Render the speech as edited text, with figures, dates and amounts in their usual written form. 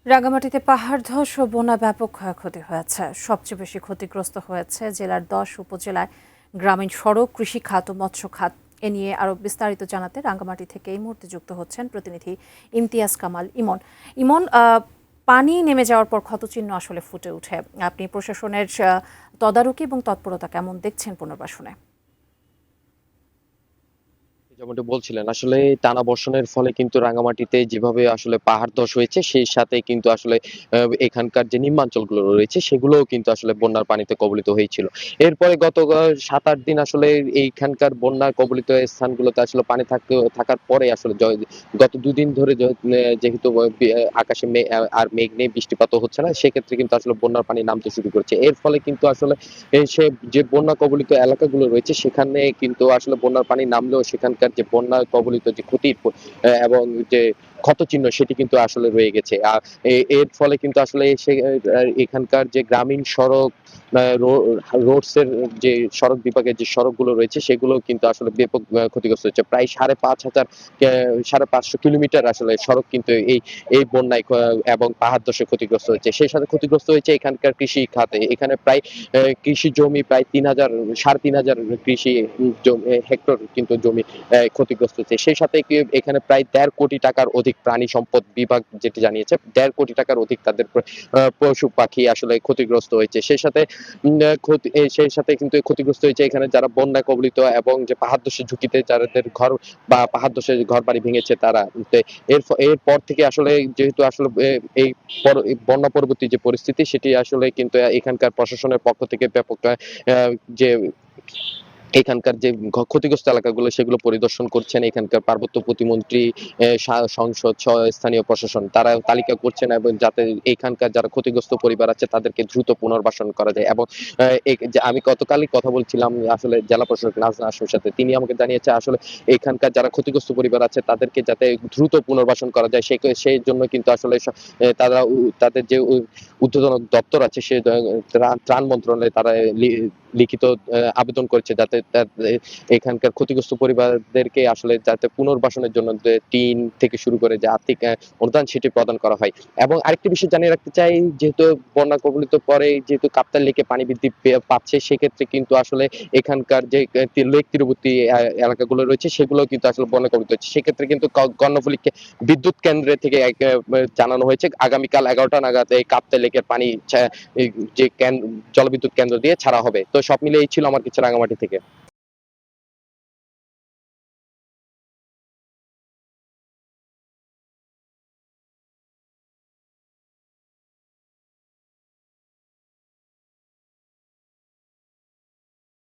রাঙ্গামাটিতে পাহাড় ধস ও বন্যা ব্যাপক ক্ষয়ক্ষতি হয়েছে। সবচেয়ে বেশি ক্ষতিগ্রস্ত হয়েছে জেলার 10 উপজেলায় গ্রামীণ সড়ক, কৃষি খাত ও মৎস্য খাত। এ নিয়ে আরো বিস্তারিত জানাতে রাঙ্গামাটি থেকে এই মুহূর্তে যুক্ত হচ্ছেন প্রতিনিধি ইমতিয়াজ কামাল ইমন। ইমন, পানি নেমে যাওয়ার পর ক্ষতচিহ্ন আসলে ফুটে ওঠে। আপনি প্রশাসনের তদারকি এবং তৎপরতা কেমন দেখছেন পুনর্বাসনে? যেমনটি বলছিলেন আসলে টানা বর্ষণের ফলে কিন্তু রাঙামাটিতে যেভাবে আসলে পাহাড় ধস হয়েছে সেই সাথে কিন্তু আসলে এখানকার যে নিম্নাঞ্চলগুলো রয়েছে সেগুলোও কিন্তু আসলে বন্যার পানিতে কবলিত হয়েছিল। এরপরে গত 7-8 দিন আসলে এইখানকার বন্যা কবলিত স্থানগুলোতে আসলে পানি থাকার পরে আসলে গত 2 দিন ধরে যেহেতু আকাশে আর মেঘ নেই, বৃষ্টিপাতও হচ্ছে না, সেক্ষেত্রে কিন্তু আসলে বন্যার পানি নামতে শুরু করেছে। এর ফলে কিন্তু আসলে সে যে বন্যা কবলিত এলাকাগুলো রয়েছে সেখানে কিন্তু আসলে বন্যার পানি নামলেও সেখানকার যে বন্যা কবলিত যে ক্ষতির এবং যে ক্ষতচিহ্ন সেটি কিন্তু আসলে রয়ে গেছে। আর এর ফলে কিন্তু আসলে এখানকার যে গ্রামীণ সড়ক, রোডস এর যে সড়ক বিভাগের যে সড়কগুলো রয়েছে সেগুলো কিন্তু আসলে ব্যাপক ক্ষতিগ্রস্ত হচ্ছে। প্রায় 5,500 কিলোমিটার আসলে সড়ক কিন্তু এই বন্যায় এবং পাহাড় ধসে ক্ষতিগ্রস্ত হয়েছে। সেই সাথে ক্ষতিগ্রস্ত হয়েছে এখানকার কৃষি খাতে। এখানে প্রায় কৃষি জমি প্রায় 3,500 কৃষি হেক্টর কিন্তু জমি ক্ষতিগ্রস্ত হচ্ছে। সেই সাথে এখানে প্রায় 1.5 কোটি টাকার অধিক প্রাণী সম্পদ বিভাগ যেটি জানিয়েছে, 1.5 কোটি টাকার অধিক তাদের পশু পাখি আসলে ক্ষতিগ্রস্ত হয়েছে। সেই সাথে কিন্তু ক্ষতিগ্রস্ত হয়েছে এখানে যারা বন্যা কবলিত এবং যে পাহাড় ধসের ঝুঁকিতে যাদের ঘর বা পাহাড় ধসে ঘর বাড়ি ভেঙেছে তারা। এরপর থেকে আসলে যেহেতু আসলে এই বন্যা পরবর্তী যে পরিস্থিতি সেটি আসলে কিন্তু এখানকার প্রশাসনের পক্ষ থেকে ব্যাপক যে এখানকার যে ক্ষতিগ্রস্ত এলাকাগুলো সেগুলো পরিদর্শন করছেন এখানকার পার্বত্য প্রতিমন্ত্রী, সংসদ সহ স্থানীয় প্রশাসন, তারা তালিকা করছেন এবং যাতে এখানকার যারা ক্ষতিগ্রস্ত পরিবার আছে তাদেরকে দ্রুত পুনর্বাসন করা যায়। এবং আমি গতকালই কথা বলছিলাম আসলে জেলা প্রশাসক নাজনা আসমির সাথে, তিনি আমাকে জানিয়েছে আসলে এখানকার যারা ক্ষতিগ্রস্ত পরিবার আছে তাদেরকে যাতে দ্রুত পুনর্বাসন করা যায় সেই জন্য কিন্তু আসলে তাদের যে ঊর্ধ্বতন দপ্তর আছে সে ত্রাণ মন্ত্রণালয়ে তারা লিখিত আবেদন করেছে যাতে এখানকার ক্ষতিগ্রস্ত পরিবারদেরকে আসলে যাতে পুনর্বাসনের জন্য টিন থেকে শুরু করে যে আর্থিক অনুদান সেটি প্রদান করা হয়। এবং আরেকটি বিষয় জানিয়ে রাখতে চাই, যেহেতু বন্যা কবলিত পরে যেহেতু কাপ্তাই লেকে পানি বৃদ্ধি পাচ্ছে সেক্ষেত্রে কিন্তু আসলে এখানকার যে লেক তীরবর্তী এলাকাগুলো রয়েছে সেগুলো কিন্তু আসলে বন্যা কবলিত হচ্ছে। সেক্ষেত্রে কিন্তু কর্ণফুলী বিদ্যুৎ কেন্দ্র থেকে জানানো হয়েছে আগামীকাল 11টা নাগাদ এই কাপ্তাই লেকের পানি এই যে জলবিদ্যুৎ কেন্দ্র দিয়ে ছাড়া হবে। তো সব মিলে এই ছিল আমার কিছু রাঙামাটি থেকে।